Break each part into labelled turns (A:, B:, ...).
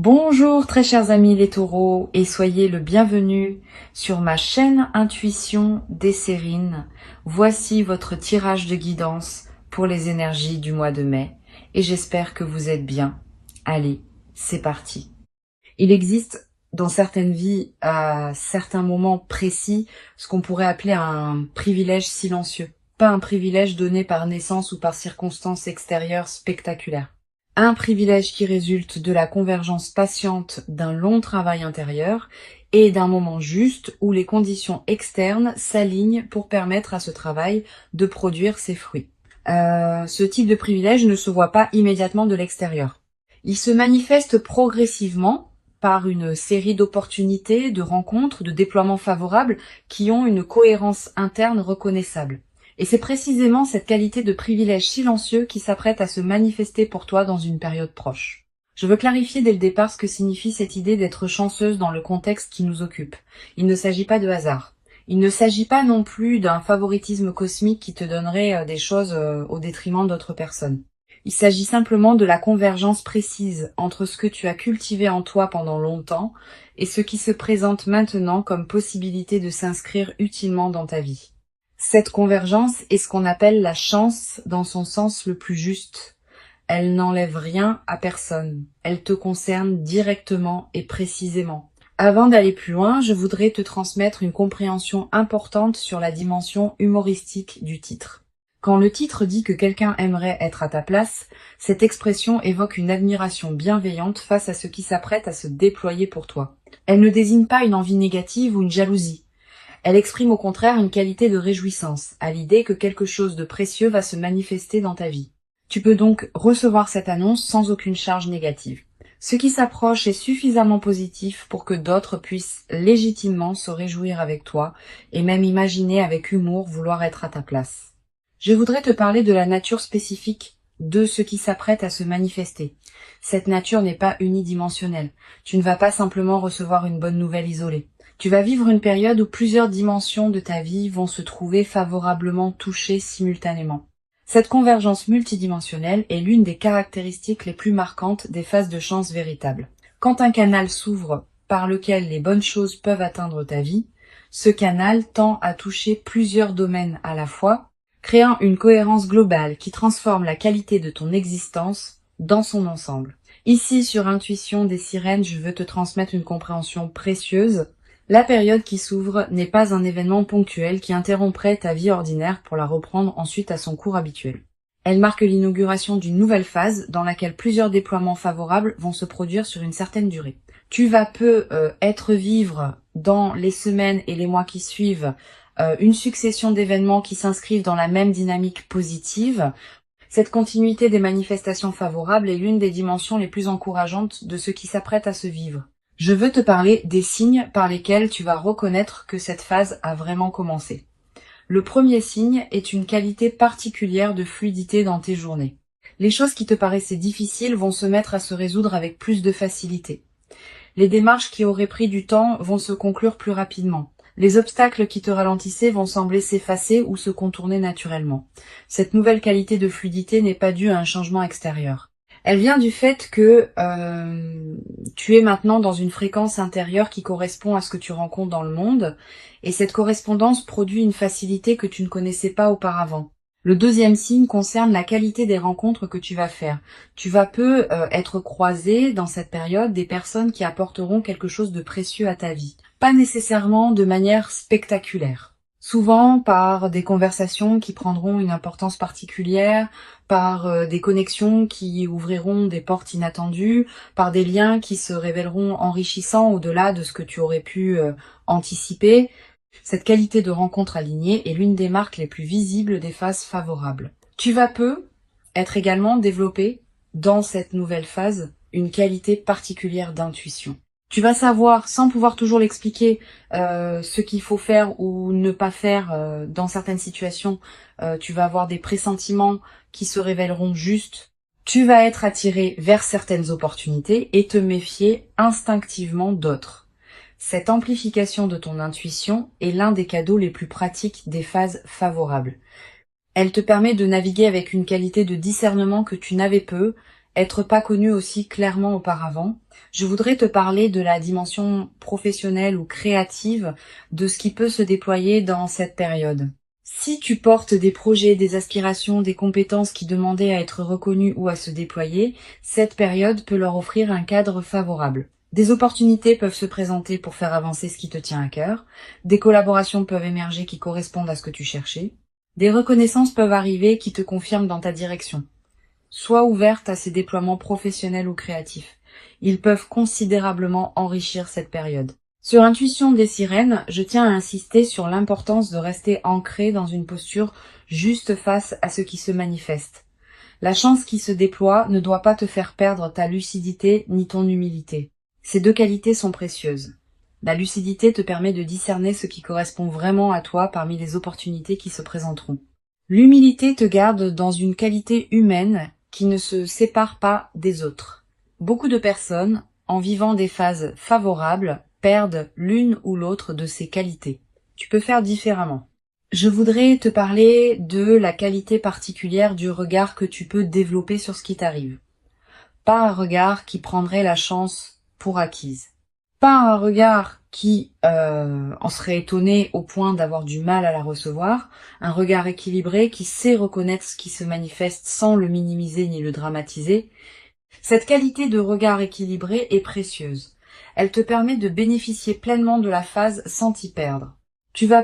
A: Bonjour très chers amis les taureaux et soyez le bienvenu sur ma chaîne Intuition des Sérines. Voici votre tirage de guidance pour les énergies du mois de mai et j'espère que vous êtes bien. Allez, c'est parti. Il existe dans certaines vies, à certains moments précis, ce qu'on pourrait appeler un privilège silencieux. Pas un privilège donné par naissance ou par circonstances extérieures spectaculaires. Un privilège qui résulte de la convergence patiente d'un long travail intérieur et d'un moment juste où les conditions externes s'alignent pour permettre à ce travail de produire ses fruits. Ce type de privilège ne se voit pas immédiatement de l'extérieur. Il se manifeste progressivement par une série d'opportunités, de rencontres, de déploiements favorables qui ont une cohérence interne reconnaissable. Et c'est précisément cette qualité de privilège silencieux qui s'apprête à se manifester pour toi dans une période proche. Je veux clarifier dès le départ ce que signifie cette idée d'être chanceuse dans le contexte qui nous occupe. Il ne s'agit pas de hasard. Il ne s'agit pas non plus d'un favoritisme cosmique qui te donnerait des choses au détriment d'autres personnes. Il s'agit simplement de la convergence précise entre ce que tu as cultivé en toi pendant longtemps et ce qui se présente maintenant comme possibilité de s'inscrire utilement dans ta vie. Cette convergence est ce qu'on appelle la chance dans son sens le plus juste. Elle n'enlève rien à personne. Elle te concerne directement et précisément. Avant d'aller plus loin, je voudrais te transmettre une compréhension importante sur la dimension humoristique du titre. Quand le titre dit que quelqu'un aimerait être à ta place, cette expression évoque une admiration bienveillante face à ce qui s'apprête à se déployer pour toi. Elle ne désigne pas une envie négative ou une jalousie. Elle exprime au contraire une qualité de réjouissance, à l'idée que quelque chose de précieux va se manifester dans ta vie. Tu peux donc recevoir cette annonce sans aucune charge négative. Ce qui s'approche est suffisamment positif pour que d'autres puissent légitimement se réjouir avec toi et même imaginer avec humour vouloir être à ta place. Je voudrais te parler de la nature spécifique de ce qui s'apprête à se manifester. Cette nature n'est pas unidimensionnelle. Tu ne vas pas simplement recevoir une bonne nouvelle isolée. Tu vas vivre une période où plusieurs dimensions de ta vie vont se trouver favorablement touchées simultanément. Cette convergence multidimensionnelle est l'une des caractéristiques les plus marquantes des phases de chance véritables. Quand un canal s'ouvre par lequel les bonnes choses peuvent atteindre ta vie, ce canal tend à toucher plusieurs domaines à la fois, créant une cohérence globale qui transforme la qualité de ton existence dans son ensemble. Ici, sur Intuition des Sirènes, je veux te transmettre une compréhension précieuse. La période qui s'ouvre n'est pas un événement ponctuel qui interromprait ta vie ordinaire pour la reprendre ensuite à son cours habituel. Elle marque l'inauguration d'une nouvelle phase dans laquelle plusieurs déploiements favorables vont se produire sur une certaine durée. Tu vas être vivre dans les semaines et les mois qui suivent une succession d'événements qui s'inscrivent dans la même dynamique positive. Cette continuité des manifestations favorables est l'une des dimensions les plus encourageantes de ce qui s'apprête à se vivre. Je veux te parler des signes par lesquels tu vas reconnaître que cette phase a vraiment commencé. Le premier signe est une qualité particulière de fluidité dans tes journées. Les choses qui te paraissaient difficiles vont se mettre à se résoudre avec plus de facilité. Les démarches qui auraient pris du temps vont se conclure plus rapidement. Les obstacles qui te ralentissaient vont sembler s'effacer ou se contourner naturellement. Cette nouvelle qualité de fluidité n'est pas due à un changement extérieur. Elle vient du fait que tu es maintenant dans une fréquence intérieure qui correspond à ce que tu rencontres dans le monde, et cette correspondance produit une facilité que tu ne connaissais pas auparavant. Le deuxième signe concerne la qualité des rencontres que tu vas faire. Tu vas être croisé dans cette période des personnes qui apporteront quelque chose de précieux à ta vie. Pas nécessairement de manière spectaculaire. Souvent par des conversations qui prendront une importance particulière, par des connexions qui ouvriront des portes inattendues, par des liens qui se révéleront enrichissants au-delà de ce que tu aurais pu anticiper. Cette qualité de rencontre alignée est l'une des marques les plus visibles des phases favorables. Tu vas être également développé dans cette nouvelle phase une qualité particulière d'intuition. Tu vas savoir, sans pouvoir toujours l'expliquer, ce qu'il faut faire ou ne pas faire dans certaines situations. Tu vas avoir des pressentiments qui se révéleront justes. Tu vas être attiré vers certaines opportunités et te méfier instinctivement d'autres. Cette amplification de ton intuition est l'un des cadeaux les plus pratiques des phases favorables. Elle te permet de naviguer avec une qualité de discernement que tu n'avais peu être pas connu aussi clairement auparavant, je voudrais te parler de la dimension professionnelle ou créative de ce qui peut se déployer dans cette période. Si tu portes des projets, des aspirations, des compétences qui demandaient à être reconnues ou à se déployer, cette période peut leur offrir un cadre favorable. Des opportunités peuvent se présenter pour faire avancer ce qui te tient à cœur, des collaborations peuvent émerger qui correspondent à ce que tu cherchais, des reconnaissances peuvent arriver qui te confirment dans ta direction. Sois ouverte à ces déploiements professionnels ou créatifs. Ils peuvent considérablement enrichir cette période. Sur Intuition des sirènes, je tiens à insister sur l'importance de rester ancré dans une posture juste face à ce qui se manifeste. La chance qui se déploie ne doit pas te faire perdre ta lucidité ni ton humilité. Ces deux qualités sont précieuses. La lucidité te permet de discerner ce qui correspond vraiment à toi parmi les opportunités qui se présenteront. L'humilité te garde dans une qualité humaine qui ne se sépare pas des autres. Beaucoup de personnes, en vivant des phases favorables, perdent l'une ou l'autre de ces qualités. Tu peux faire différemment. Je voudrais te parler de la qualité particulière du regard que tu peux développer sur ce qui t'arrive. Pas un regard qui prendrait la chance pour acquise. Pas un regard qui en serait étonné au point d'avoir du mal à la recevoir, un regard équilibré qui sait reconnaître ce qui se manifeste sans le minimiser ni le dramatiser. Cette qualité de regard équilibré est précieuse. Elle te permet de bénéficier pleinement de la phase sans t'y perdre. Tu vas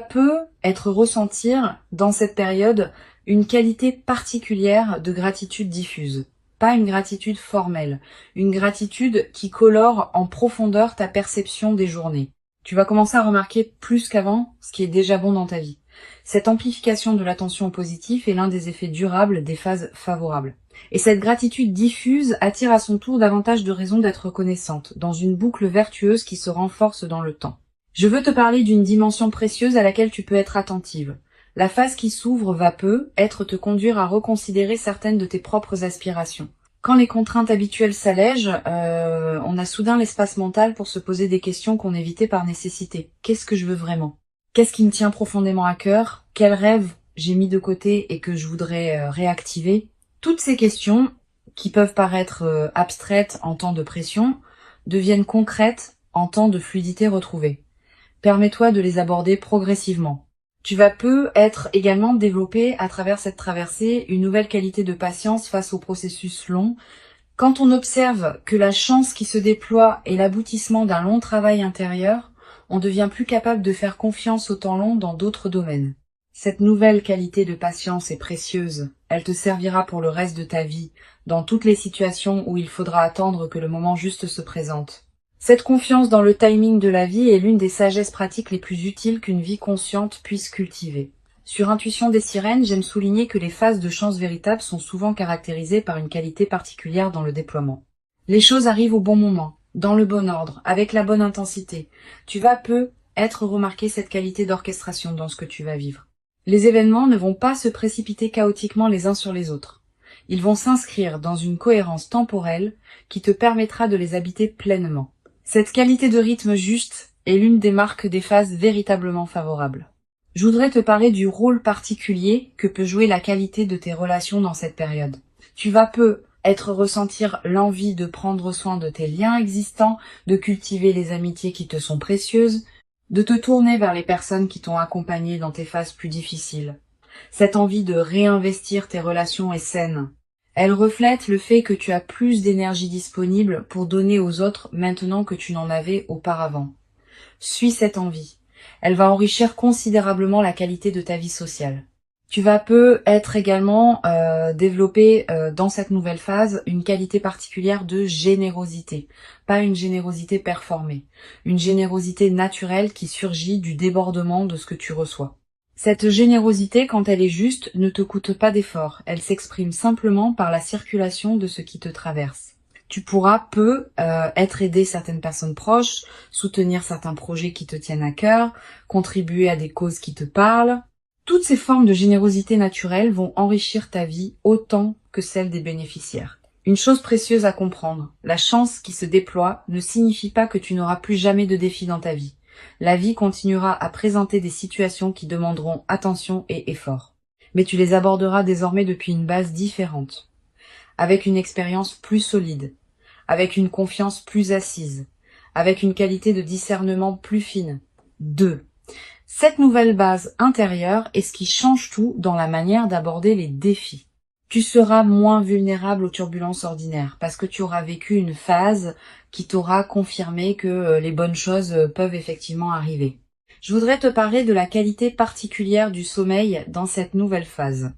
A: ressentir dans cette période une qualité particulière de gratitude diffuse. Pas une gratitude formelle, une gratitude qui colore en profondeur ta perception des journées. Tu vas commencer à remarquer plus qu'avant ce qui est déjà bon dans ta vie. Cette amplification de l'attention au positif est l'un des effets durables des phases favorables. Et cette gratitude diffuse attire à son tour davantage de raisons d'être reconnaissante, dans une boucle vertueuse qui se renforce dans le temps. Je veux te parler d'une dimension précieuse à laquelle tu peux être attentive. La phase qui s'ouvre va te conduire à reconsidérer certaines de tes propres aspirations. Quand les contraintes habituelles s'allègent, on a soudain l'espace mental pour se poser des questions qu'on évitait par nécessité. Qu'est-ce que je veux vraiment ? Qu'est-ce qui me tient profondément à cœur ? Quels rêves j'ai mis de côté et que je voudrais réactiver ? Toutes ces questions, qui peuvent paraître abstraites en temps de pression, deviennent concrètes en temps de fluidité retrouvée. Permets-toi de les aborder progressivement. Tu vas être également développé à travers cette traversée une nouvelle qualité de patience face au processus long. Quand on observe que la chance qui se déploie est l'aboutissement d'un long travail intérieur, on devient plus capable de faire confiance au temps long dans d'autres domaines. Cette nouvelle qualité de patience est précieuse. Elle te servira pour le reste de ta vie, dans toutes les situations où il faudra attendre que le moment juste se présente. Cette confiance dans le timing de la vie est l'une des sagesses pratiques les plus utiles qu'une vie consciente puisse cultiver. Sur Intuition des sirènes, j'aime souligner que les phases de chance véritable sont souvent caractérisées par une qualité particulière dans le déploiement. Les choses arrivent au bon moment, dans le bon ordre, avec la bonne intensité. Tu vas être remarqué cette qualité d'orchestration dans ce que tu vas vivre. Les événements ne vont pas se précipiter chaotiquement les uns sur les autres. Ils vont s'inscrire dans une cohérence temporelle qui te permettra de les habiter pleinement. Cette qualité de rythme juste est l'une des marques des phases véritablement favorables. Je voudrais te parler du rôle particulier que peut jouer la qualité de tes relations dans cette période. Tu vas ressentir l'envie de prendre soin de tes liens existants, de cultiver les amitiés qui te sont précieuses, de te tourner vers les personnes qui t'ont accompagné dans tes phases plus difficiles. Cette envie de réinvestir tes relations est saine. Elle reflète le fait que tu as plus d'énergie disponible pour donner aux autres maintenant que tu n'en avais auparavant. Suis cette envie. Elle va enrichir considérablement la qualité de ta vie sociale. Tu vas être également développer dans cette nouvelle phase une qualité particulière de générosité. Pas une générosité performée. Une générosité naturelle qui surgit du débordement de ce que tu reçois. Cette générosité, quand elle est juste, ne te coûte pas d'effort. Elle s'exprime simplement par la circulation de ce qui te traverse. Tu pourras aider certaines personnes proches, soutenir certains projets qui te tiennent à cœur, contribuer à des causes qui te parlent. Toutes ces formes de générosité naturelle vont enrichir ta vie autant que celle des bénéficiaires. Une chose précieuse à comprendre, la chance qui se déploie ne signifie pas que tu n'auras plus jamais de défis dans ta vie. La vie continuera à présenter des situations qui demanderont attention et effort. Mais tu les aborderas désormais depuis une base différente. avec une expérience plus solide, avec une confiance plus assise, avec une qualité de discernement plus fine. 2. Cette nouvelle base intérieure est ce qui change tout dans la manière d'aborder les défis. Tu seras moins vulnérable aux turbulences ordinaires parce que tu auras vécu une phase qui t'aura confirmé que les bonnes choses peuvent effectivement arriver. Je voudrais te parler de la qualité particulière du sommeil dans cette nouvelle phase.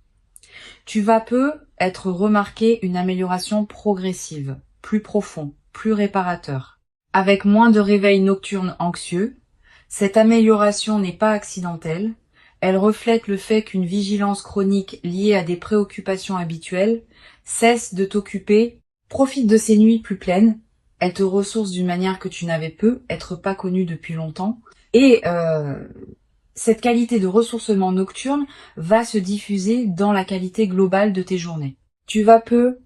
A: Tu vas peu être remarqué une amélioration progressive, plus profond, plus réparateur. Avec moins de réveils nocturnes anxieux, cette amélioration n'est pas accidentelle, elle reflète le fait qu'une vigilance chronique liée à des préoccupations habituelles cesse de t'occuper, profite de ces nuits plus pleines, elle te ressource d'une manière que tu n'avais peu, être pas connue depuis longtemps, et cette qualité de ressourcement nocturne va se diffuser dans la qualité globale de tes journées. Tu vas peu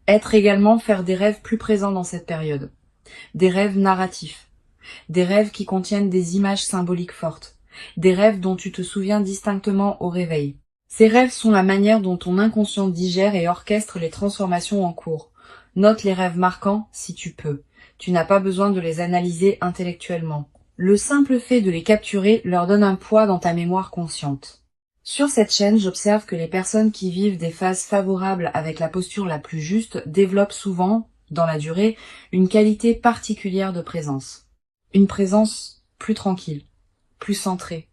A: être également faire des rêves plus présents dans cette période, des rêves narratifs, des rêves qui contiennent des images symboliques fortes, des rêves dont tu te souviens distinctement au réveil. Ces rêves sont la manière dont ton inconscient digère et orchestre les transformations en cours. Note les rêves marquants si tu peux. Tu n'as pas besoin de les analyser intellectuellement. Le simple fait de les capturer leur donne un poids dans ta mémoire consciente. Sur cette chaîne, j'observe que les personnes qui vivent des phases favorables avec la posture la plus juste développent souvent, dans la durée, une qualité particulière de présence. Une présence plus tranquille, plus centrée,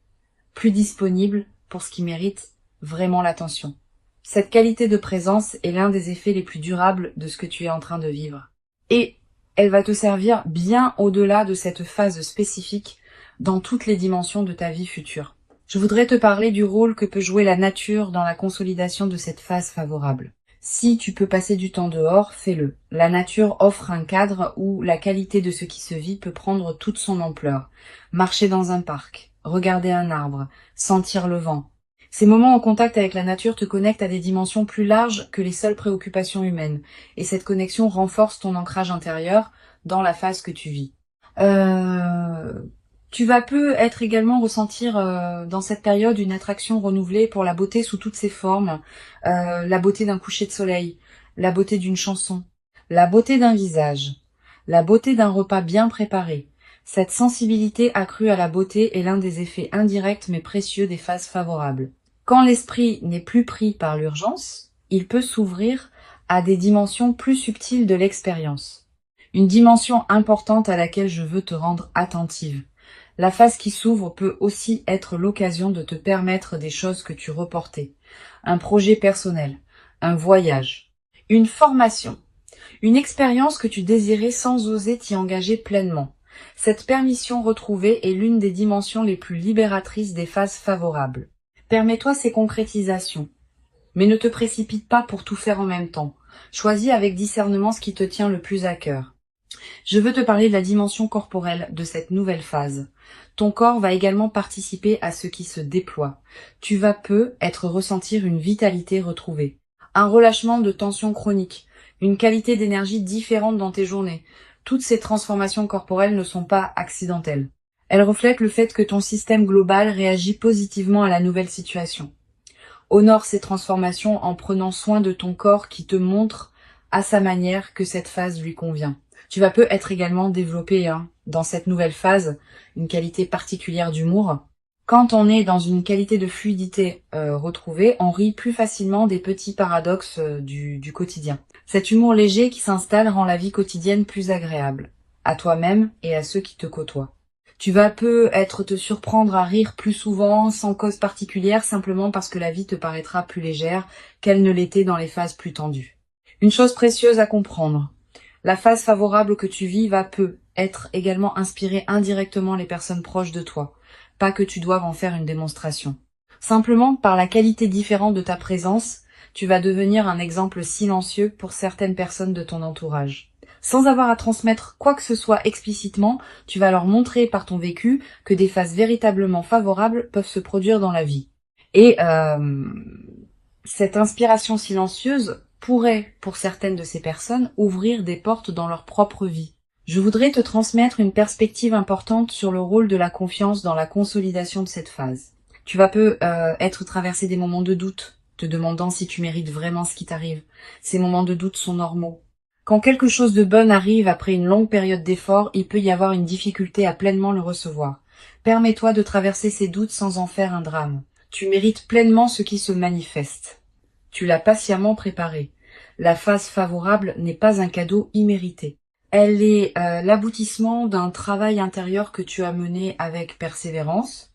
A: plus disponible pour ce qui mérite vraiment l'attention. Cette qualité de présence est l'un des effets les plus durables de ce que tu es en train de vivre. Et elle va te servir bien au-delà de cette phase spécifique dans toutes les dimensions de ta vie future. Je voudrais te parler du rôle que peut jouer la nature dans la consolidation de cette phase favorable. Si tu peux passer du temps dehors, fais-le. La nature offre un cadre où la qualité de ce qui se vit peut prendre toute son ampleur. Marcher dans un parc, regarder un arbre, sentir le vent. Ces moments en contact avec la nature te connectent à des dimensions plus larges que les seules préoccupations humaines, et cette connexion renforce ton ancrage intérieur dans la phase que tu vis. Tu vas peu être également ressentir dans cette période une attraction renouvelée pour la beauté sous toutes ses formes, la beauté d'un coucher de soleil, la beauté d'une chanson, la beauté d'un visage, la beauté d'un repas bien préparé. Cette sensibilité accrue à la beauté est l'un des effets indirects mais précieux des phases favorables. Quand l'esprit n'est plus pris par l'urgence, il peut s'ouvrir à des dimensions plus subtiles de l'expérience. Une dimension importante à laquelle je veux te rendre attentive. La phase qui s'ouvre peut aussi être l'occasion de te permettre des choses que tu reportais. Un projet personnel, un voyage, une formation, une expérience que tu désirais sans oser t'y engager pleinement. Cette permission retrouvée est l'une des dimensions les plus libératrices des phases favorables. Permets-toi ces concrétisations, mais ne te précipite pas pour tout faire en même temps. Choisis avec discernement ce qui te tient le plus à cœur. Je veux te parler de la dimension corporelle de cette nouvelle phase. Ton corps va également participer à ce qui se déploie. Tu vas peu être ressentir une vitalité retrouvée, un relâchement de tension chronique, une qualité d'énergie différente dans tes journées. Toutes ces transformations corporelles ne sont pas accidentelles. Elles reflètent le fait que ton système global réagit positivement à la nouvelle situation. Honore ces transformations en prenant soin de ton corps qui te montre à sa manière que cette phase lui convient. Tu vas peu être également développé dans cette nouvelle phase une qualité particulière d'humour. Quand on est dans une qualité de fluidité retrouvée, on rit plus facilement des petits paradoxes du quotidien. Cet humour léger qui s'installe rend la vie quotidienne plus agréable, à toi-même et à ceux qui te côtoient. Tu vas peu être te surprendre à rire plus souvent, sans cause particulière, simplement parce que la vie te paraîtra plus légère qu'elle ne l'était dans les phases plus tendues. Une chose précieuse à comprendre. La phase favorable que tu vis va peu être également inspirer indirectement les personnes proches de toi. Pas que tu doives en faire une démonstration. Simplement, par la qualité différente de ta présence, tu vas devenir un exemple silencieux pour certaines personnes de ton entourage. Sans avoir à transmettre quoi que ce soit explicitement, tu vas leur montrer par ton vécu que des phases véritablement favorables peuvent se produire dans la vie. Et cette inspiration silencieuse pourrait, pour certaines de ces personnes, ouvrir des portes dans leur propre vie. Je voudrais te transmettre une perspective importante sur le rôle de la confiance dans la consolidation de cette phase. Tu vas peu être traversé des moments de doute, te demandant si tu mérites vraiment ce qui t'arrive. Ces moments de doute sont normaux. Quand quelque chose de bon arrive après une longue période d'effort, il peut y avoir une difficulté à pleinement le recevoir. Permets-toi de traverser ces doutes sans en faire un drame. Tu mérites pleinement ce qui se manifeste. Tu l'as patiemment préparé. La phase favorable n'est pas un cadeau immérité. Elle est l'aboutissement d'un travail intérieur que tu as mené avec persévérance.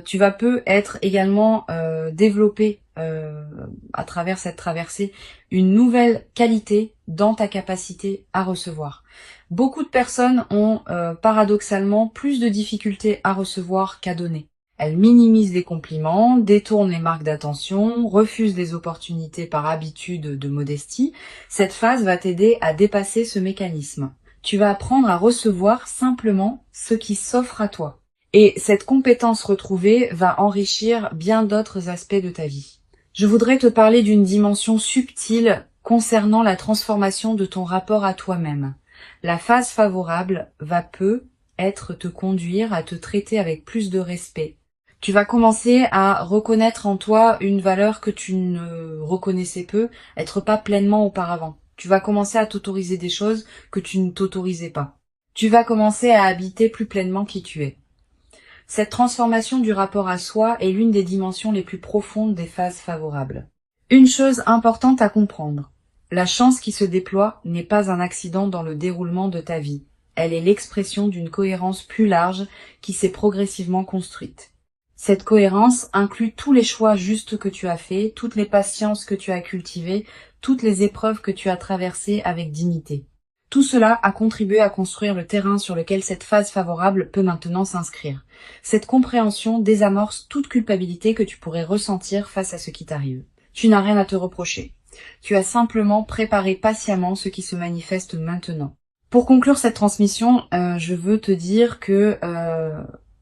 A: Tu vas peut être également développer à travers cette traversée une nouvelle qualité dans ta capacité à recevoir. Beaucoup de personnes ont paradoxalement plus de difficultés à recevoir qu'à donner. Elles minimisent les compliments, détournent les marques d'attention, refusent les opportunités par habitude de modestie. Cette phase va t'aider à dépasser ce mécanisme. Tu vas apprendre à recevoir simplement ce qui s'offre à toi. Et cette compétence retrouvée va enrichir bien d'autres aspects de ta vie. Je voudrais te parler d'une dimension subtile concernant la transformation de ton rapport à toi-même. La phase favorable va peut-être te conduire à te traiter avec plus de respect. Tu vas commencer à reconnaître en toi une valeur que tu ne reconnaissais peut-être pas pleinement auparavant. Tu vas commencer à t'autoriser des choses que tu ne t'autorisais pas. Tu vas commencer à habiter plus pleinement qui tu es. Cette transformation du rapport à soi est l'une des dimensions les plus profondes des phases favorables. Une chose importante à comprendre. La chance qui se déploie n'est pas un accident dans le déroulement de ta vie. Elle est l'expression d'une cohérence plus large qui s'est progressivement construite. Cette cohérence inclut tous les choix justes que tu as faits, toutes les patiences que tu as cultivées, toutes les épreuves que tu as traversées avec dignité. Tout cela a contribué à construire le terrain sur lequel cette phase favorable peut maintenant s'inscrire. Cette compréhension désamorce toute culpabilité que tu pourrais ressentir face à ce qui t'arrive. Tu n'as rien à te reprocher. Tu as simplement préparé patiemment ce qui se manifeste maintenant. Pour conclure cette transmission, je veux te dire que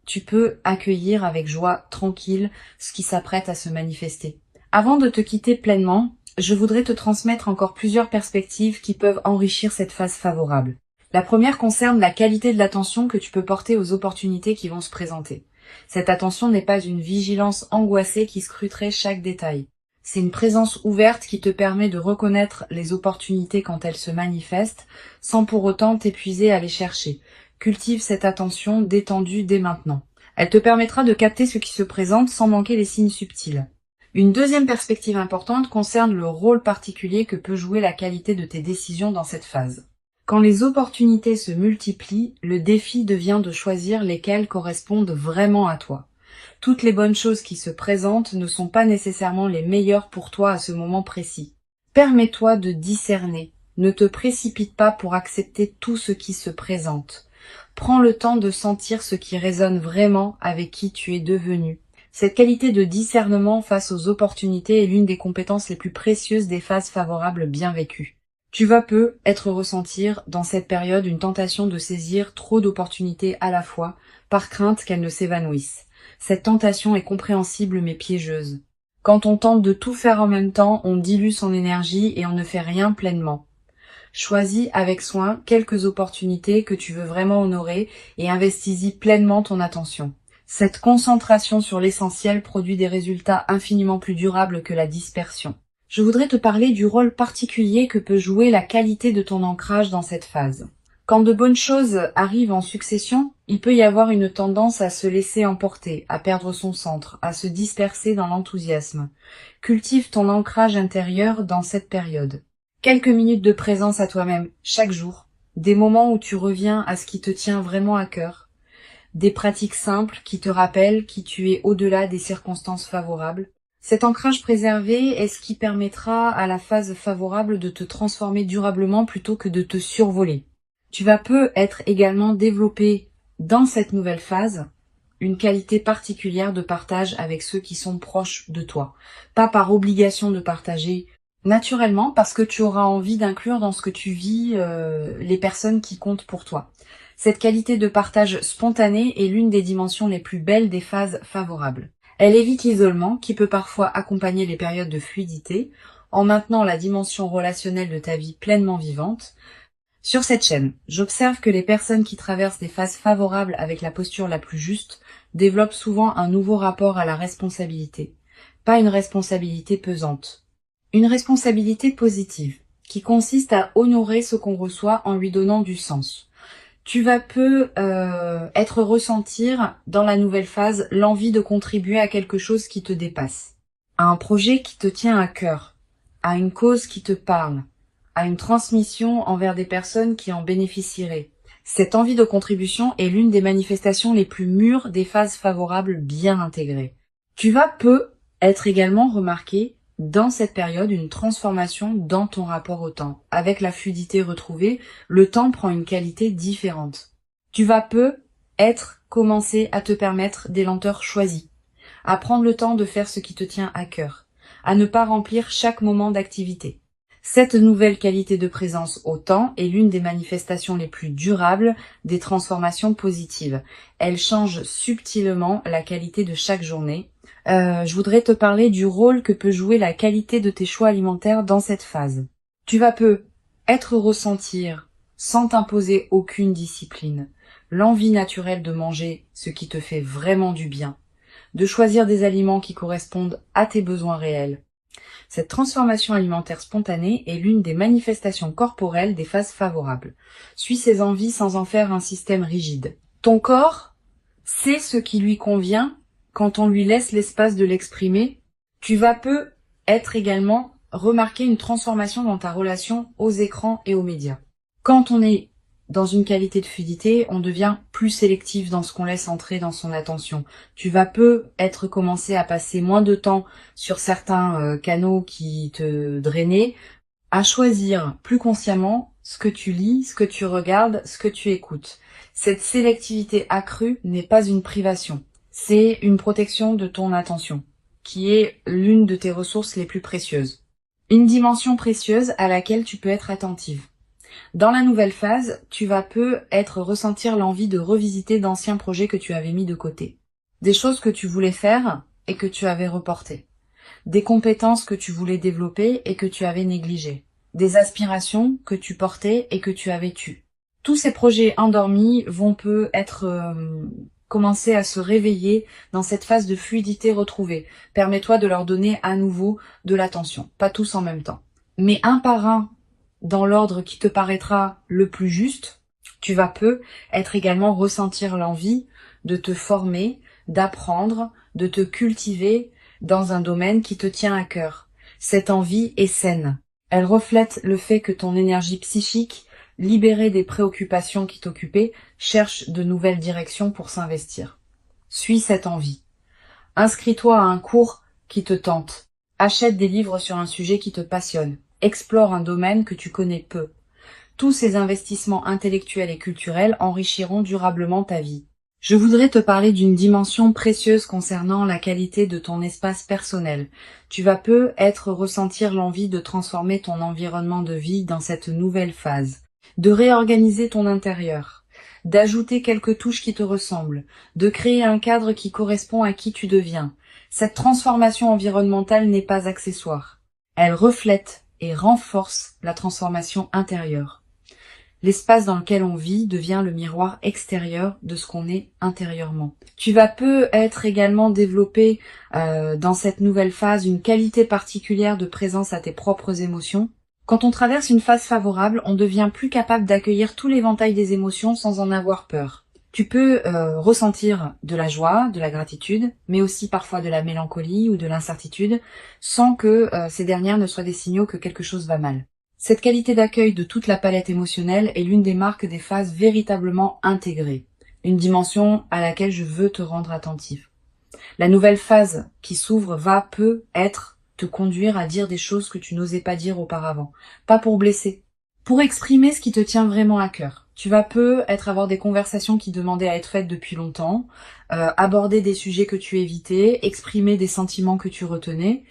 A: tu peux accueillir avec joie tranquille ce qui s'apprête à se manifester. Avant de te quitter pleinement, je voudrais te transmettre encore plusieurs perspectives qui peuvent enrichir cette phase favorable. La première concerne la qualité de l'attention que tu peux porter aux opportunités qui vont se présenter. Cette attention n'est pas une vigilance angoissée qui scruterait chaque détail. C'est une présence ouverte qui te permet de reconnaître les opportunités quand elles se manifestent, sans pour autant t'épuiser à les chercher. Cultive cette attention détendue dès maintenant. Elle te permettra de capter ce qui se présente sans manquer les signes subtils. Une deuxième perspective importante concerne le rôle particulier que peut jouer la qualité de tes décisions dans cette phase. Quand les opportunités se multiplient, le défi devient de choisir lesquelles correspondent vraiment à toi. Toutes les bonnes choses qui se présentent ne sont pas nécessairement les meilleures pour toi à ce moment précis. Permets-toi de discerner. Ne te précipite pas pour accepter tout ce qui se présente. Prends le temps de sentir ce qui résonne vraiment avec qui tu es devenu. Cette qualité de discernement face aux opportunités est l'une des compétences les plus précieuses des phases favorables bien vécues. Tu vas peut-être ressentir dans cette période une tentation de saisir trop d'opportunités à la fois, par crainte qu'elles ne s'évanouissent. Cette tentation est compréhensible mais piégeuse. Quand on tente de tout faire en même temps, on dilue son énergie et on ne fait rien pleinement. Choisis avec soin quelques opportunités que tu veux vraiment honorer et investis-y pleinement ton attention. Cette concentration sur l'essentiel produit des résultats infiniment plus durables que la dispersion. Je voudrais te parler du rôle particulier que peut jouer la qualité de ton ancrage dans cette phase. Quand de bonnes choses arrivent en succession, il peut y avoir une tendance à se laisser emporter, à perdre son centre, à se disperser dans l'enthousiasme. Cultive ton ancrage intérieur dans cette période. Quelques minutes de présence à toi-même, chaque jour, des moments où tu reviens à ce qui te tient vraiment à cœur, des pratiques simples qui te rappellent qui tu es au-delà des circonstances favorables. Cet ancrage préservé est ce qui permettra à la phase favorable de te transformer durablement plutôt que de te survoler. Tu vas peut-être également développer dans cette nouvelle phase une qualité particulière de partage avec ceux qui sont proches de toi. Pas par obligation de partager, naturellement parce que tu auras envie d'inclure dans ce que tu vis les personnes qui comptent pour toi. Cette qualité de partage spontané est l'une des dimensions les plus belles des phases favorables. Elle évite l'isolement qui peut parfois accompagner les périodes de fluidité en maintenant la dimension relationnelle de ta vie pleinement vivante. Sur cette chaîne, j'observe que les personnes qui traversent des phases favorables avec la posture la plus juste développent souvent un nouveau rapport à la responsabilité. pas une responsabilité pesante. Une responsabilité positive, qui consiste à honorer ce qu'on reçoit en lui donnant du sens. Tu vas ressentir dans la nouvelle phase l'envie de contribuer à quelque chose qui te dépasse, à un projet qui te tient à cœur, à une cause qui te parle, à une transmission envers des personnes qui en bénéficieraient. Cette envie de contribution est l'une des manifestations les plus mûres des phases favorables bien intégrées. Tu vas être également remarqué dans cette période une transformation dans ton rapport au temps. Avec la fluidité retrouvée, le temps prend une qualité différente. Tu vas commencer à te permettre des lenteurs choisies, à prendre le temps de faire ce qui te tient à cœur, à ne pas remplir chaque moment d'activité. Cette nouvelle qualité de présence au temps est l'une des manifestations les plus durables des transformations positives. Elle change subtilement la qualité de chaque journée. Je voudrais te parler du rôle que peut jouer la qualité de tes choix alimentaires dans cette phase. Tu vas ressentir, sans t'imposer aucune discipline, l'envie naturelle de manger ce qui te fait vraiment du bien, de choisir des aliments qui correspondent à tes besoins réels. Cette transformation alimentaire spontanée est l'une des manifestations corporelles des phases favorables. Suis ces envies sans en faire un système rigide. Ton corps sait ce qui lui convient quand on lui laisse l'espace de l'exprimer. Tu vas également remarquer une transformation dans ta relation aux écrans et aux médias. Quand on est dans une qualité de fluidité, on devient plus sélectif dans ce qu'on laisse entrer dans son attention. Tu vas commencer à passer moins de temps sur certains canaux qui te drainaient, à choisir plus consciemment ce que tu lis, ce que tu regardes, ce que tu écoutes. Cette sélectivité accrue n'est pas une privation, c'est une protection de ton attention, qui est l'une de tes ressources les plus précieuses. Une dimension précieuse à laquelle tu peux être attentive. Dans la nouvelle phase, tu vas ressentir l'envie de revisiter d'anciens projets que tu avais mis de côté. Des choses que tu voulais faire et que tu avais reportées. Des compétences que tu voulais développer et que tu avais négligées. Des aspirations que tu portais et que tu avais tues. Tous ces projets endormis vont commencer à se réveiller dans cette phase de fluidité retrouvée. Permets-toi de leur donner à nouveau de l'attention. Pas tous en même temps, mais un par un, dans l'ordre qui te paraîtra le plus juste. Tu vas également ressentir l'envie de te former, d'apprendre, de te cultiver dans un domaine qui te tient à cœur. Cette envie est saine. Elle reflète le fait que ton énergie psychique, libérée des préoccupations qui t'occupaient, cherche de nouvelles directions pour s'investir. Suis cette envie. Inscris-toi à un cours qui te tente. Achète des livres sur un sujet qui te passionne. Explore un domaine que tu connais peu. Tous ces investissements intellectuels et culturels enrichiront durablement ta vie. Je voudrais te parler d'une dimension précieuse concernant la qualité de ton espace personnel. Tu vas ressentir l'envie de transformer ton environnement de vie dans cette nouvelle phase, de réorganiser ton intérieur, d'ajouter quelques touches qui te ressemblent, de créer un cadre qui correspond à qui tu deviens. Cette transformation environnementale n'est pas accessoire. Elle reflète et renforce la transformation intérieure. L'espace dans lequel on vit devient le miroir extérieur de ce qu'on est intérieurement. Tu vas également développer dans cette nouvelle phase une qualité particulière de présence à tes propres émotions. Quand on traverse une phase favorable, on devient plus capable d'accueillir tout l'éventail des émotions sans en avoir peur. Tu peux ressentir de la joie, de la gratitude, mais aussi parfois de la mélancolie ou de l'incertitude, sans que ces dernières ne soient des signaux que quelque chose va mal. Cette qualité d'accueil de toute la palette émotionnelle est l'une des marques des phases véritablement intégrées, une dimension à laquelle je veux te rendre attentif. La nouvelle phase qui s'ouvre va te conduire à dire des choses que tu n'osais pas dire auparavant, pas pour blesser, pour exprimer ce qui te tient vraiment à cœur. Tu vas avoir des conversations qui demandaient à être faites depuis longtemps, aborder des sujets que tu évitais, exprimer des sentiments que tu retenais.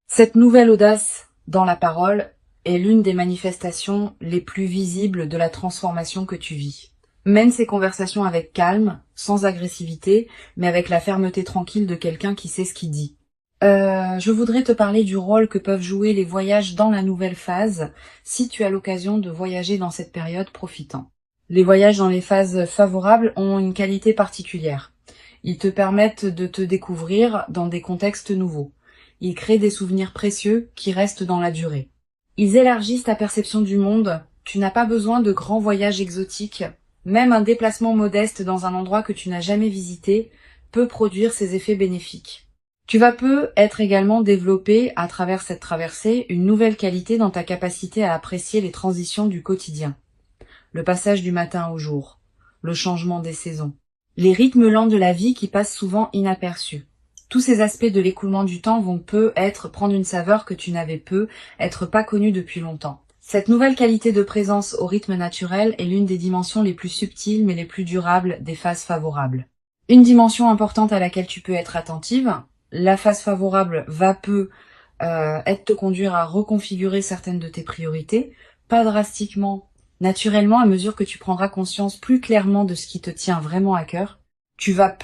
A: Cette nouvelle audace dans la parole est l'une des manifestations les plus visibles de la transformation que tu vis. Mène ces conversations avec calme, sans agressivité, mais avec la fermeté tranquille de quelqu'un qui sait ce qu'il dit. Je voudrais te parler du rôle que peuvent jouer les voyages dans la nouvelle phase, si tu as l'occasion de voyager dans cette période, profitant. Les voyages dans les phases favorables ont une qualité particulière. Ils te permettent de te découvrir dans des contextes nouveaux. Ils créent des souvenirs précieux qui restent dans la durée. Ils élargissent ta perception du monde. Tu n'as pas besoin de grands voyages exotiques. Même un déplacement modeste dans un endroit que tu n'as jamais visité peut produire ses effets bénéfiques. Tu vas être également développé, à travers cette traversée, une nouvelle qualité dans ta capacité à apprécier les transitions du quotidien. Le passage du matin au jour, le changement des saisons, les rythmes lents de la vie qui passent souvent inaperçus. Tous ces aspects de l'écoulement du temps vont prendre une saveur que tu n'avais être pas connue depuis longtemps. Cette nouvelle qualité de présence au rythme naturel est l'une des dimensions les plus subtiles mais les plus durables des phases favorables. Une dimension importante à laquelle tu peux être attentive, la phase favorable va te conduire à reconfigurer certaines de tes priorités, pas drastiquement, naturellement, à mesure que tu prendras conscience plus clairement de ce qui te tient vraiment à cœur. Tu vas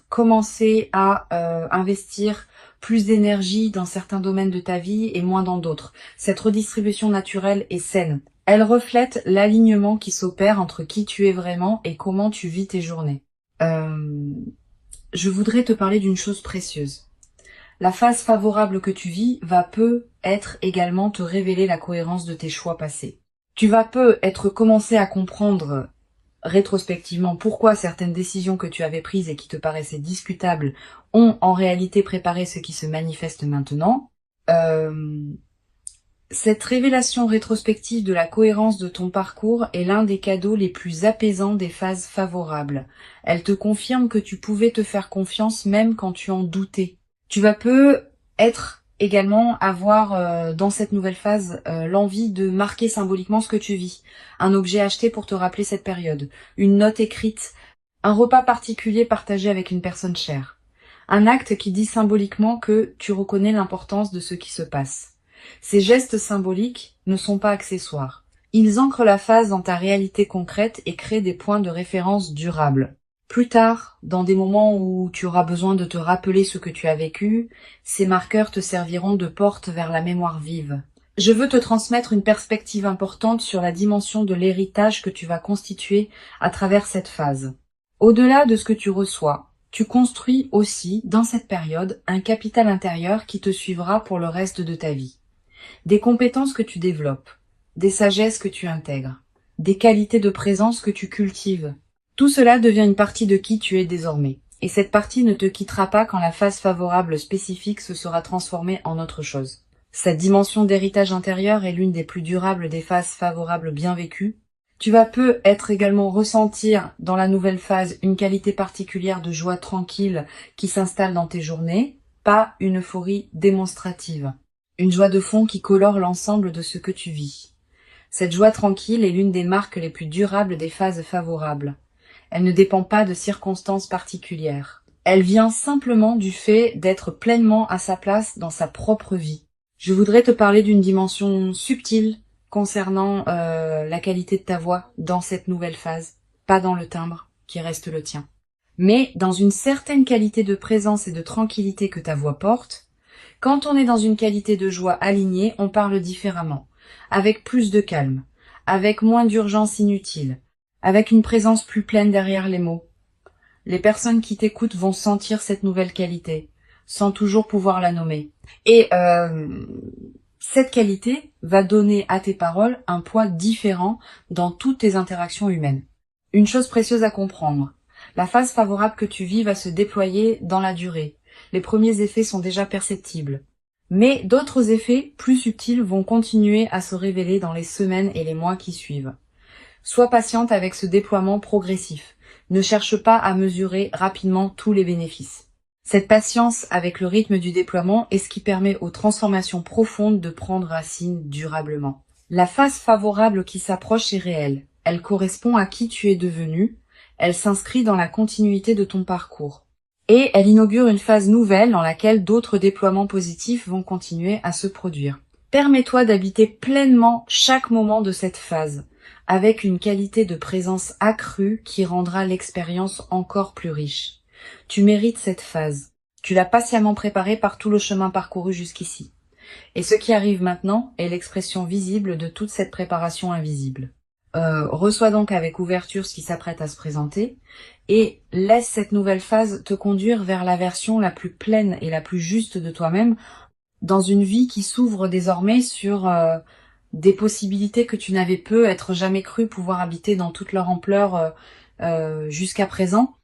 A: commencer à investir plus d'énergie dans certains domaines de ta vie et moins dans d'autres. Cette redistribution naturelle est saine. Elle reflète l'alignement qui s'opère entre qui tu es vraiment et comment tu vis tes journées. Je voudrais te parler d'une chose précieuse. La phase favorable que tu vis va être également te révéler la cohérence de tes choix passés. Tu vas commencer à comprendre rétrospectivement pourquoi certaines décisions que tu avais prises et qui te paraissaient discutables ont en réalité préparé ce qui se manifeste maintenant. Cette révélation rétrospective de la cohérence de ton parcours est l'un des cadeaux les plus apaisants des phases favorables. Elle te confirme que tu pouvais te faire confiance même quand tu en doutais. Tu vas avoir dans cette nouvelle phase l'envie de marquer symboliquement ce que tu vis. Un objet acheté pour te rappeler cette période, une note écrite, un repas particulier partagé avec une personne chère. Un acte qui dit symboliquement que tu reconnais l'importance de ce qui se passe. Ces gestes symboliques ne sont pas accessoires. Ils ancrent la phase dans ta réalité concrète et créent des points de référence durables. Plus tard, dans des moments où tu auras besoin de te rappeler ce que tu as vécu, ces marqueurs te serviront de porte vers la mémoire vive. Je veux te transmettre une perspective importante sur la dimension de l'héritage que tu vas constituer à travers cette phase. Au-delà de ce que tu reçois, tu construis aussi, dans cette période, un capital intérieur qui te suivra pour le reste de ta vie. Des compétences que tu développes, des sagesses que tu intègres, des qualités de présence que tu cultives. Tout cela devient une partie de qui tu es désormais. Et cette partie ne te quittera pas quand la phase favorable spécifique se sera transformée en autre chose. Cette dimension d'héritage intérieur est l'une des plus durables des phases favorables bien vécues. Tu vas être également ressentir dans la nouvelle phase une qualité particulière de joie tranquille qui s'installe dans tes journées, pas une euphorie démonstrative. Une joie de fond qui colore l'ensemble de ce que tu vis. Cette joie tranquille est l'une des marques les plus durables des phases favorables. Elle ne dépend pas de circonstances particulières. Elle vient simplement du fait d'être pleinement à sa place dans sa propre vie. Je voudrais te parler d'une dimension subtile concernant la qualité de ta voix dans cette nouvelle phase, pas dans le timbre qui reste le tien, mais dans une certaine qualité de présence et de tranquillité que ta voix porte. Quand on est dans une qualité de joie alignée, on parle différemment, avec plus de calme, avec moins d'urgence inutile, avec une présence plus pleine derrière les mots. Les personnes qui t'écoutent vont sentir cette nouvelle qualité, sans toujours pouvoir la nommer. Et cette qualité va donner à tes paroles un poids différent dans toutes tes interactions humaines. Une chose précieuse à comprendre, la phase favorable que tu vis va se déployer dans la durée. Les premiers effets sont déjà perceptibles. Mais d'autres effets plus subtils vont continuer à se révéler dans les semaines et les mois qui suivent. Sois patiente avec ce déploiement progressif. Ne cherche pas à mesurer rapidement tous les bénéfices. Cette patience avec le rythme du déploiement est ce qui permet aux transformations profondes de prendre racine durablement. La phase favorable qui s'approche est réelle. Elle correspond à qui tu es devenu. Elle s'inscrit dans la continuité de ton parcours. Et elle inaugure une phase nouvelle dans laquelle d'autres déploiements positifs vont continuer à se produire. Permets-toi d'habiter pleinement chaque moment de cette phase, avec une qualité de présence accrue qui rendra l'expérience encore plus riche. Tu mérites cette phase. Tu l'as patiemment préparée par tout le chemin parcouru jusqu'ici. Et ce qui arrive maintenant est l'expression visible de toute cette préparation invisible. Reçois donc avec ouverture ce qui s'apprête à se présenter et laisse cette nouvelle phase te conduire vers la version la plus pleine et la plus juste de toi-même dans une vie qui s'ouvre désormais sur des possibilités que tu n'avais peut-être jamais cru pouvoir habiter dans toute leur ampleur jusqu'à présent.